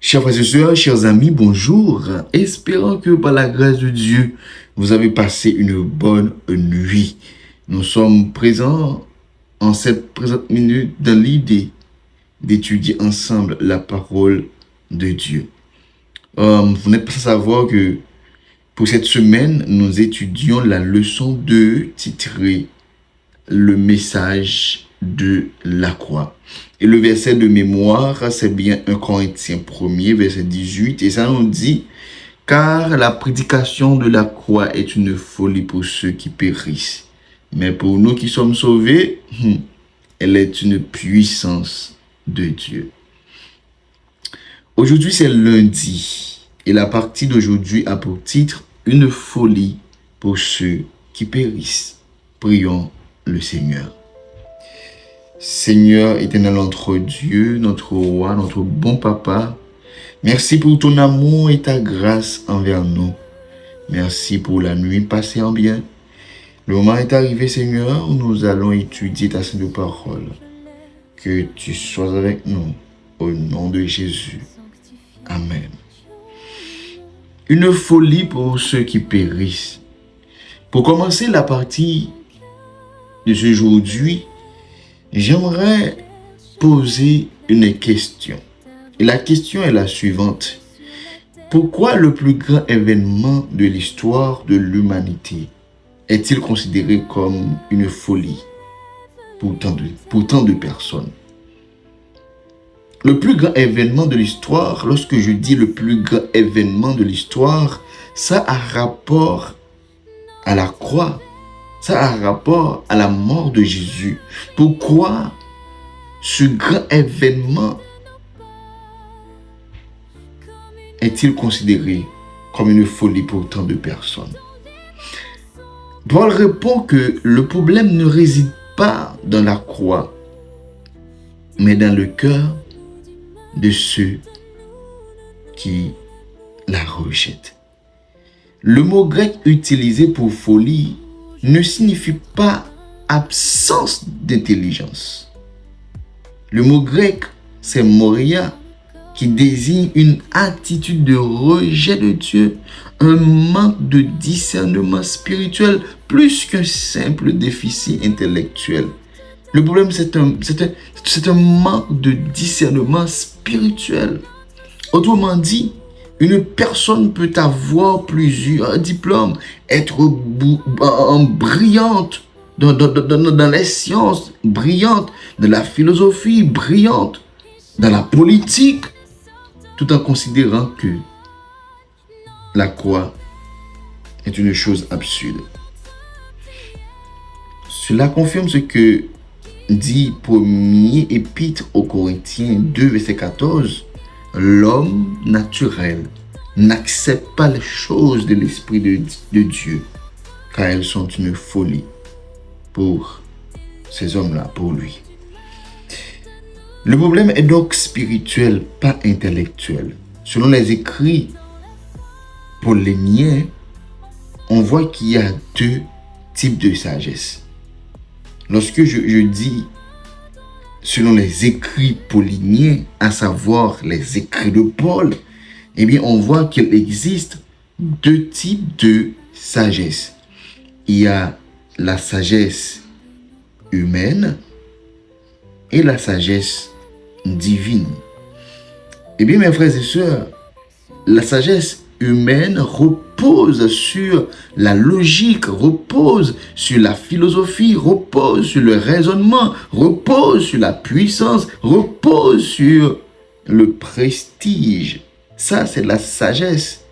Chers frères et sœurs, chers amis, bonjour. Espérons que par la grâce de Dieu, vous avez passé une bonne nuit. Nous sommes présents en cette présente minute dans l'idée d'étudier ensemble la parole de Dieu. Vous n'êtes pas sans savoir que pour cette semaine, nous étudions la leçon 2 titrée « Le message de la croix ». Et le verset de mémoire, c'est bien 1 Corinthiens 1er, verset 18. Et ça nous dit, « Car la prédication de la croix est une folie pour ceux qui périssent. Mais pour nous qui sommes sauvés, elle est une puissance de Dieu. » Aujourd'hui, c'est lundi. Et la partie d'aujourd'hui a pour titre « Une folie pour ceux qui périssent. » Prions le Seigneur. Seigneur éternel, notre Dieu, notre roi, notre bon papa, merci pour ton amour et ta grâce envers nous. Merci pour la nuit passée en bien. Le moment est arrivé, Seigneur, où nous allons étudier ta sainte parole. Que tu sois avec nous, au nom de Jésus. Amen. Une folie pour ceux qui périssent. Pour commencer la partie de ce aujourd'hui, j'aimerais poser une question. Et la question est la suivante. Pourquoi le plus grand événement de l'histoire de l'humanité est-il considéré comme une folie pour tant de personnes? Le plus grand événement de l'histoire, lorsque je dis le plus grand événement de l'histoire, ça a rapport à la croix. Ça a rapport à la mort de Jésus. Pourquoi ce grand événement est-il considéré comme une folie pour tant de personnes? Paul répond que le problème ne réside pas dans la croix, mais dans le cœur de ceux qui la rejettent. Le mot grec utilisé pour folie ne signifie pas absence d'intelligence. Le mot grec, c'est moria, qui désigne une attitude de rejet de Dieu, un manque de discernement spirituel plus qu'un simple déficit intellectuel. Le problème, c'est un manque de discernement spirituel. Autrement dit, une personne peut avoir plusieurs diplômes, être brillante dans les sciences, brillante dans la philosophie, brillante dans la politique, tout en considérant que la croix est une chose absurde. Cela confirme ce que dit premier épître aux Corinthiens 2, verset 14. L'homme naturel n'accepte pas les choses de l'Esprit de Dieu, car elles sont une folie pour ces hommes-là, pour lui. Le problème est donc spirituel, pas intellectuel. Selon les écrits pauléniens, on voit qu'il y a deux types de sagesse. Lorsque je dis selon les écrits pauléniens, à savoir les écrits de Paul, eh bien, on voit qu'il existe deux types de sagesse. Il y a la sagesse humaine et la sagesse divine. Eh bien, mes frères et sœurs, la sagesse humaine repose sur la logique, repose sur la philosophie, repose sur le raisonnement, repose sur la puissance, repose sur le prestige. Ça, c'est la sagesse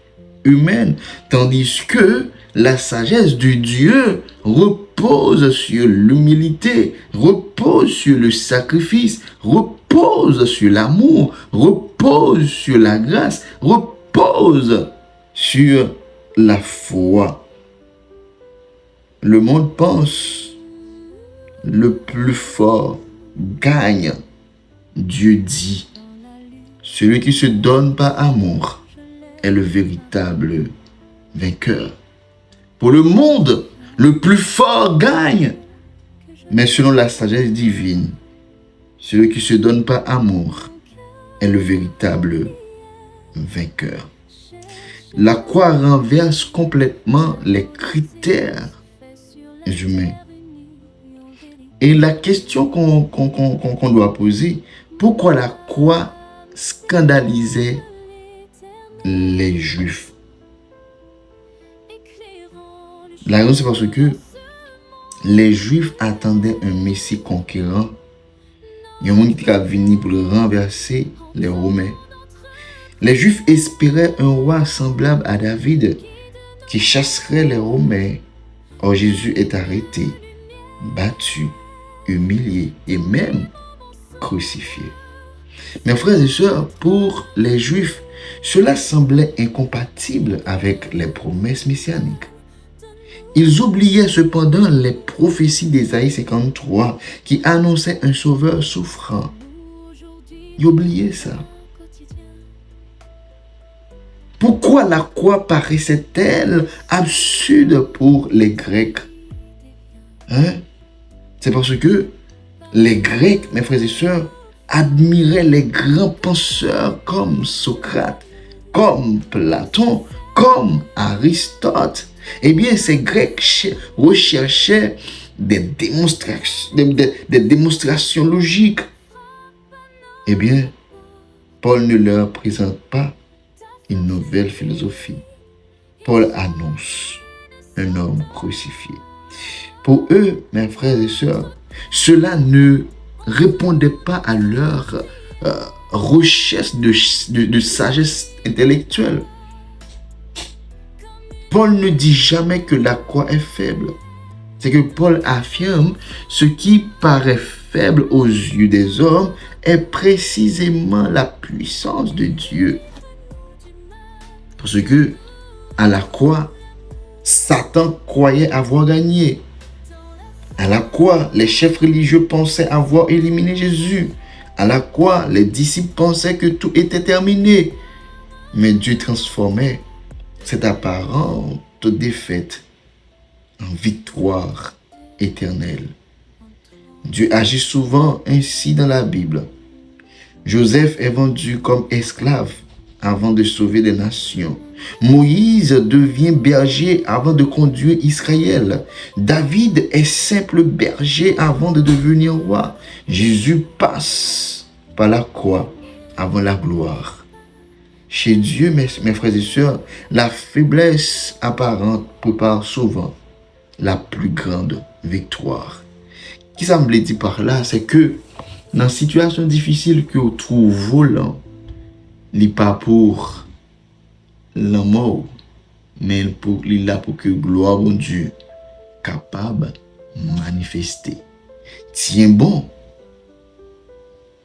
humaine. Tandis que la sagesse de Dieu repose sur l'humilité, repose sur le sacrifice, repose sur l'amour, repose sur la grâce, repose sur la foi. Le monde pense le plus fort gagne. Dieu dit, celui qui se donne par amour est le véritable vainqueur. Pour le monde, le plus fort gagne. Mais selon la sagesse divine, celui qui se donne par amour est le véritable vainqueur. La croix renverse complètement les critères humains. Et la question qu'on doit poser, pourquoi la croix scandalisait les Juifs? La raison, c'est parce que les Juifs attendaient un Messie conquérant. Il y a un monde qui a venu pour renverser les Romains. Les Juifs espéraient un roi semblable à David qui chasserait les Romains. Or Jésus est arrêté, battu, humilié et même crucifié. Mes frères et sœurs, pour les Juifs, cela semblait incompatible avec les promesses messianiques. Ils oubliaient cependant les prophéties d'Ésaïe 53 qui annonçaient un sauveur souffrant. Ils oubliaient ça. Pourquoi la croix paraissait-elle absurde pour les Grecs? C'est parce que les Grecs, mes frères et sœurs, admiraient les grands penseurs comme Socrate, comme Platon, comme Aristote. Eh bien, ces Grecs recherchaient des démonstrations logiques. Eh bien, Paul ne leur présente pas une nouvelle philosophie. Paul annonce un homme crucifié. Pour eux, mes frères et sœurs, cela ne répondait pas à leur recherche de sagesse intellectuelle. Paul ne dit jamais que la croix est faible. C'est que Paul affirme ce qui paraît faible aux yeux des hommes est précisément la puissance de Dieu. Parce que à la croix, Satan croyait avoir gagné. À la croix, les chefs religieux pensaient avoir éliminé Jésus. À la croix, les disciples pensaient que tout était terminé. Mais Dieu transformait cette apparente défaite en victoire éternelle. Dieu agit souvent ainsi dans la Bible. Joseph est vendu comme esclave avant de sauver les nations. Moïse devient berger avant de conduire Israël. David est simple berger avant de devenir roi. Jésus passe par la croix avant la gloire. Chez Dieu, mes frères et sœurs, la faiblesse apparente prépare souvent la plus grande victoire. Ce qui semble dire par là, c'est que dans une situation difficile que vous trouvez volant, il n'est pas pour la mort, mais il est là pour que gloire au Dieu capable de manifester. Tiens bon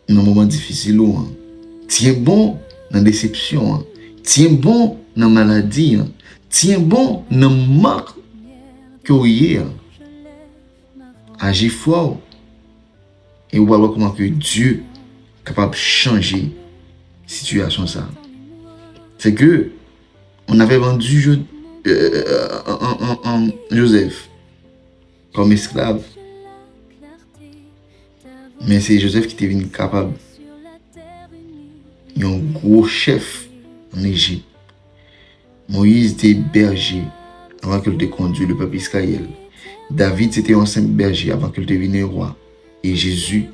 dans un moment difficile, tiens bon dans la déception, tiens bon dans la maladie, tiens bon dans le manque que vous avez. Agis fort et vous voyez comment que Dieu est capable de changer la situation. C'est que on avait vendu Joseph comme esclave. Mais c'est Joseph qui était venu capable. Il y a un gros chef en Égypte. Moïse était berger avant qu'il ait conduit le peuple Israël. David c'était un simple berger avant qu'il devienne roi. Et Jésus,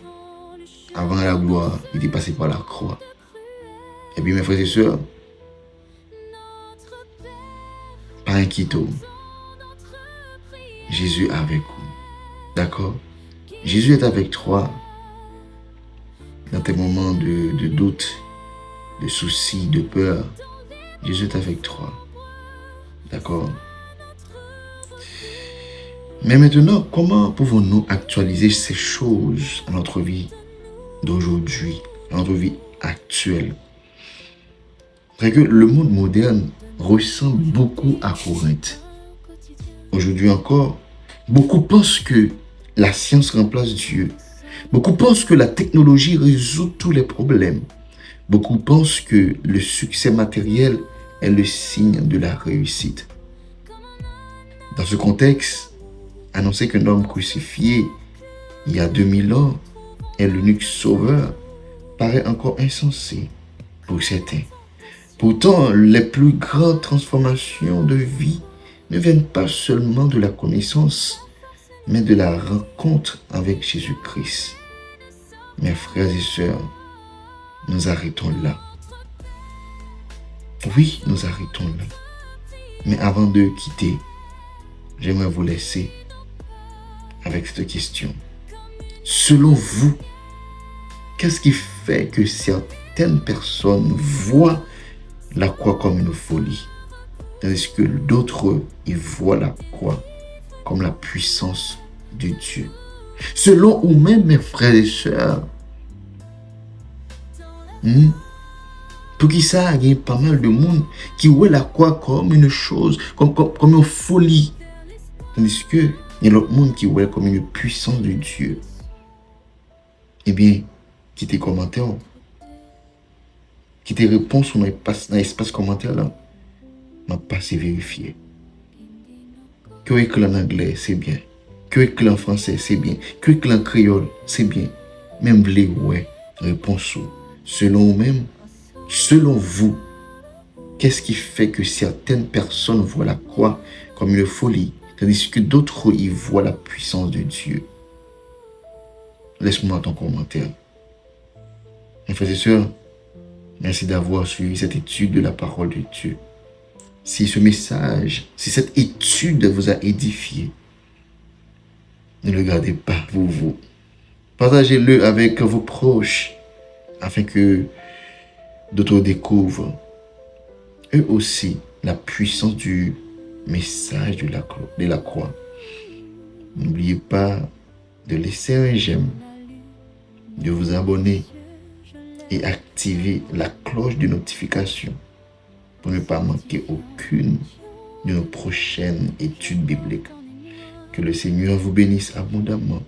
avant la gloire, il est passé par la croix. Et puis mes frères et sœurs, pas inquiétez. Jésus est avec vous. D'accord? Jésus est avec toi dans tes moments de doute, de soucis, de peur. Jésus est avec toi. D'accord? Mais maintenant, comment pouvons-nous actualiser ces choses dans notre vie d'aujourd'hui, dans notre vie actuelle? C'est que le monde moderne ressemble beaucoup à Corinthe. Aujourd'hui encore, beaucoup pensent que la science remplace Dieu. Beaucoup pensent que la technologie résout tous les problèmes. Beaucoup pensent que le succès matériel est le signe de la réussite. Dans ce contexte, annoncer qu'un homme crucifié il y a 2000 ans est l'unique sauveur paraît encore insensé pour certains. Pourtant, les plus grandes transformations de vie ne viennent pas seulement de la connaissance, mais de la rencontre avec Jésus-Christ. Mes frères et sœurs, nous arrêtons là. Oui, nous arrêtons là. Mais avant de quitter, j'aimerais vous laisser avec cette question. Selon vous, qu'est-ce qui fait que certaines personnes voient la croix comme une folie, tandis que d'autres y voient la croix comme la puissance de Dieu? Selon vous-même, mes frères et sœurs, pour qui ça, il y a pas mal de monde qui voit la croix comme une chose, comme une folie, tandis que il y a l'autre monde qui voit comme une puissance de Dieu. Eh bien, quittez commentaire, quittez réponse dans l'espace commentaire là, m'a passé vérifier. Que écrit en anglais, c'est bien. Que écrit en français, c'est bien. Que écrit en créole, c'est bien. Même les ouais, réponse selon vous-même, selon vous, qu'est-ce qui fait que certaines personnes voient la croix comme une folie, tandis que d'autres y voient la puissance de Dieu? Laisse-moi ton commentaire. Mes frères et sœurs, merci d'avoir suivi cette étude de la parole de Dieu. Si ce message, si cette étude vous a édifié, ne le gardez pas pour vous. Partagez-le avec vos proches afin que d'autres découvrent eux aussi la puissance du message de la croix. N'oubliez pas de laisser un j'aime, de vous abonner et activer la cloche de notification pour ne pas manquer aucune de nos prochaines études bibliques. Que le Seigneur vous bénisse abondamment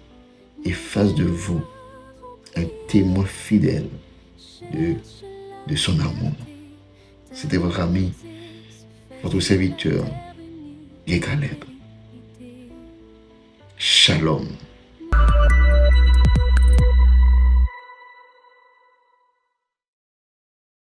et fasse de vous un témoin fidèle de son amour. C'était votre ami, votre serviteur, Guy Caleb. Shalom.